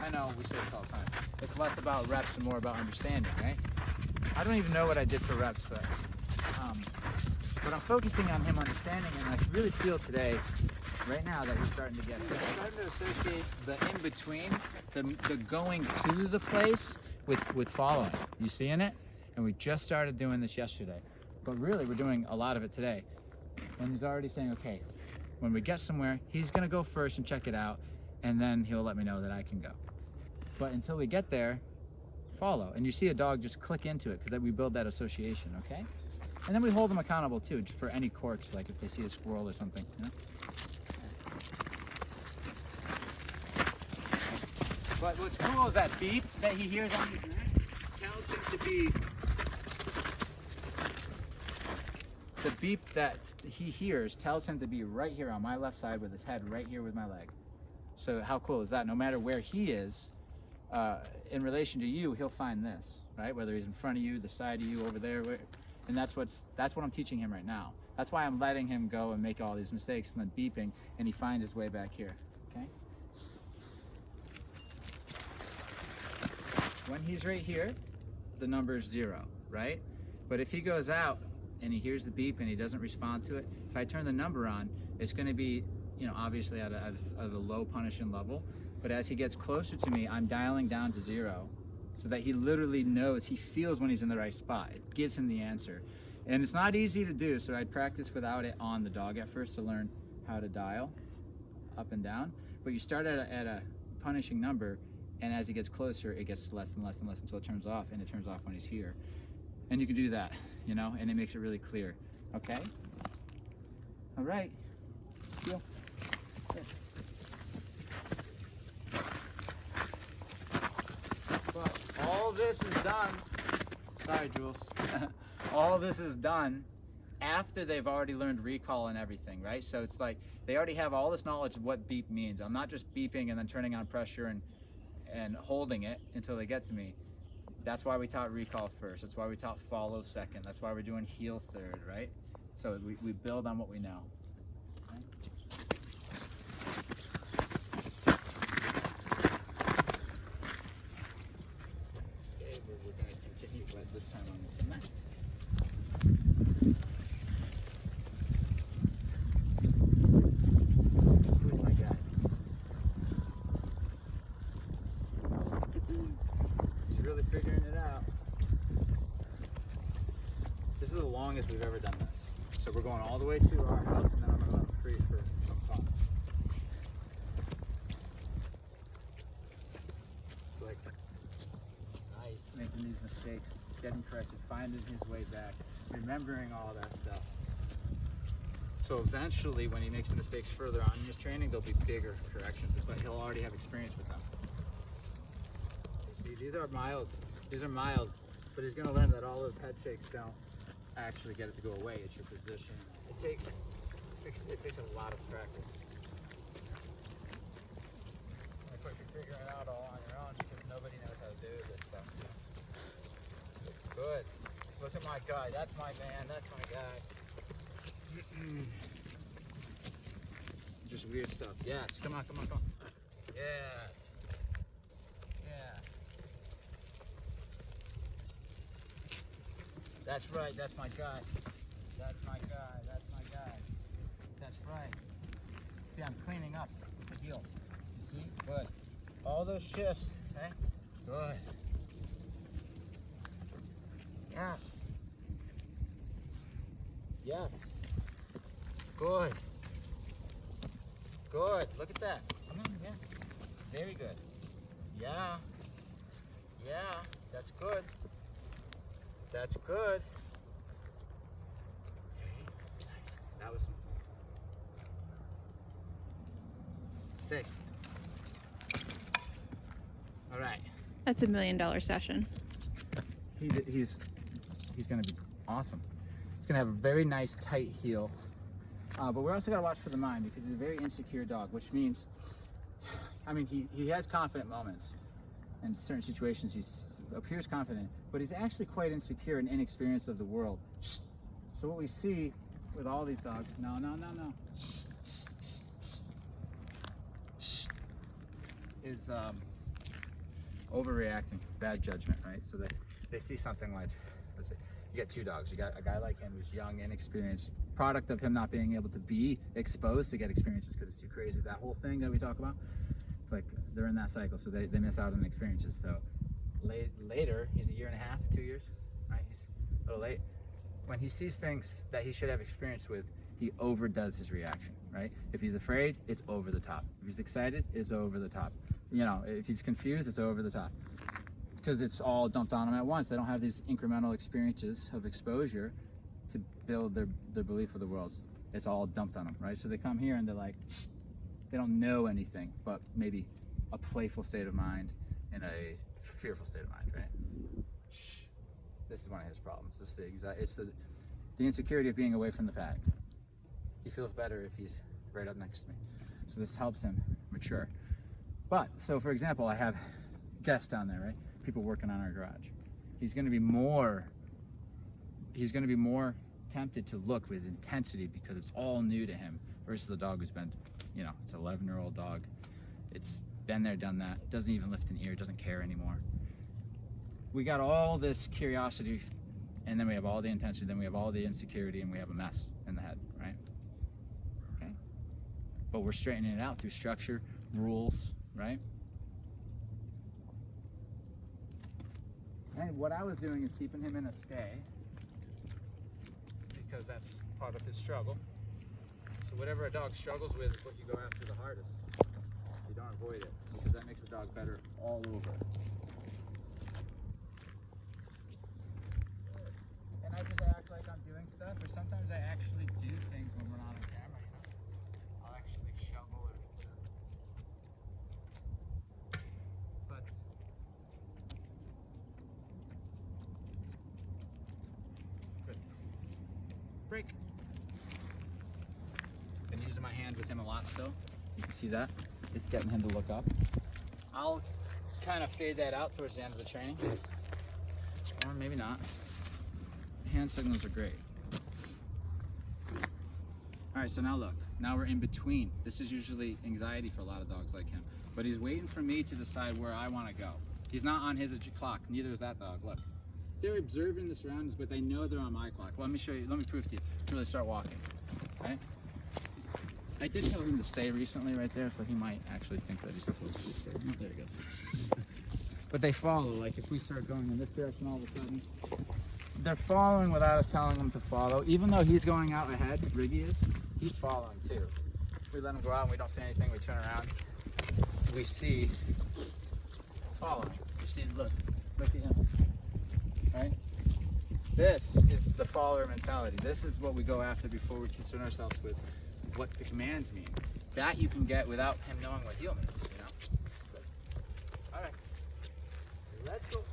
I know we say this all the time. It's less about reps and more about understanding, right? I don't even know what I did for reps, but I'm focusing on him understanding, and I really feel today, right now, that he's starting to get it. He's starting to associate the in-between, the going to the place with following. You seeing it? And we just started doing this yesterday. But really, we're doing a lot of it today. And he's already saying, okay, when we get somewhere, he's gonna go first and check it out, and then he'll let me know that I can go. But until we get there, follow. And you see a dog, just click into it, because we build that association, okay? And then we hold them accountable too, just for any quirks, like if they see a squirrel or something, you know? But what's cool is that beep that he hears on his neck tells him to be, the beep that he hears tells him to be right here on my left side with his head right here with my leg. So how cool is that? No matter where he is, in relation to you, he'll find this, right? Whether he's in front of you, the side of you, over there, and that's what I'm teaching him right now. That's why I'm letting him go and make all these mistakes and then beeping, and he finds his way back here, okay? When he's right here, the number is 0, right? But if he goes out and he hears the beep and he doesn't respond to it, if I turn the number on, it's gonna be, you know, obviously at a low punishing level, but as he gets closer to me, I'm dialing down to 0 so that he literally knows, he feels when he's in the right spot. It gives him the answer. And it's not easy to do, so I'd practice without it on the dog at first to learn how to dial up and down. But you start at a punishing number, and as he gets closer, it gets less and less and less until it turns off, and it turns off when he's here. And you can do that, you know, and it makes it really clear, okay? All right, feel. Good. But all this is done, sorry Jules, all this is done after they've already learned recall and everything, right? So it's like, they already have all this knowledge of what beep means. I'm not just beeping and then turning on pressure and holding it until they get to me. That's why we taught recall first. That's why we taught follow second. That's why we're doing heel third, right? So we build on what we know. Right? Okay, we're going to continue, but this time on the cement. Who's my guy? He's really figuring it out. This is the longest we've ever done this. So we're going all the way to our house, and then I'm going to let him free for some fun. Like, nice, making these mistakes, getting corrected, finding his way back, remembering all that stuff. So eventually, when he makes the mistakes further on in his training, there'll be bigger corrections, but he'll already have experience with them. You see, these are mild, but he's going to learn that all those head shakes don't actually get it to go away. It's your position. It takes a lot of practice. Of course, you're figuring it out all on your own because nobody knows how to do this stuff. Good. Look at my guy. That's my man. That's my guy. Just weird stuff. Yes. Come on. Yes. Yeah. That's right, that's my guy. That's my guy, that's my guy. That's right. See, I'm cleaning up the heel. You see? Good. All those shifts, okay? Good. Yes. Yes. Good. Good. Look at that. Come on, yeah. Very good. Yeah. Yeah, that's good. That's good. Okay, nice. That was stay. All right. That's $1 million session. He's gonna be awesome. He's gonna have a very nice tight heel. But we're also gotta watch for the mind because he's a very insecure dog, which means, I mean, he has confident moments. In certain situations, he appears confident, but he's actually quite insecure and inexperienced of the world. So what we see with all these dogs, no, is is overreacting, bad judgment, right? So they see something like, let's say, you get two dogs. You got a guy like him who's young, inexperienced, product of him not being able to be exposed to get experiences because it's too crazy. That whole thing that we talk about, it's like they're in that cycle, so they miss out on experiences. So later, he's a year and a half, 2 years, right? He's a little late. When he sees things that he should have experience with, he overdoes his reaction, right? If he's afraid, it's over the top. If he's excited, it's over the top. You know, if he's confused, it's over the top. Because it's all dumped on them at once. They don't have these incremental experiences of exposure to build their belief of the world. It's all dumped on them, right? So they come here and they're like, they don't know anything but maybe a playful state of mind and a fearful state of mind, right? This is one of his problems. It's the insecurity of being away from the pack. He feels better if he's right up next to me. So this helps him mature. But, so for example, I have guests down there, right? People working on our garage. He's gonna be more tempted to look with intensity because it's all new to him versus a dog who's been, you know, it's an 11-year-old dog. It's been there, done that. Doesn't even lift an ear, doesn't care anymore. We got all this curiosity, and then we have all the intensity, then we have all the insecurity, and we have a mess in the head, right? Okay? But we're straightening it out through structure, rules, right? And what I was doing is keeping him in a stay because that's part of his struggle. So whatever a dog struggles with is what you go after the hardest. You don't avoid it because that makes the dog better all over. And I just act like I'm doing stuff, or sometimes I actually do things when we're not on camera, you know. I'll actually shovel or but good. Break. Been using my hand with him a lot still. You can see that. It's getting him to look up. I'll kind of fade that out towards the end of the training. Or maybe not. Hand signals are great. All right, so now look. Now we're in between. This is usually anxiety for a lot of dogs like him. But he's waiting for me to decide where I want to go. He's not on his clock. Neither is that dog. Look. They're observing the surroundings, but they know they're on my clock. Well, let me show you. Let me prove to you. Really start walking. Right? I did show him to stay recently right there, so he might actually think that he's supposed to stay. Oh, there he goes. But they follow. Like if we start going in this direction all of a sudden, they're following without us telling them to follow. Even though he's going out ahead, Riggy is, he's following too. We let him go out and we don't say anything, we turn around. We see following. You see, look at him. Right? This is the follower mentality. This is what we go after before we concern ourselves with what the commands mean. That you can get without him knowing what heel means, you know? All right, let's go.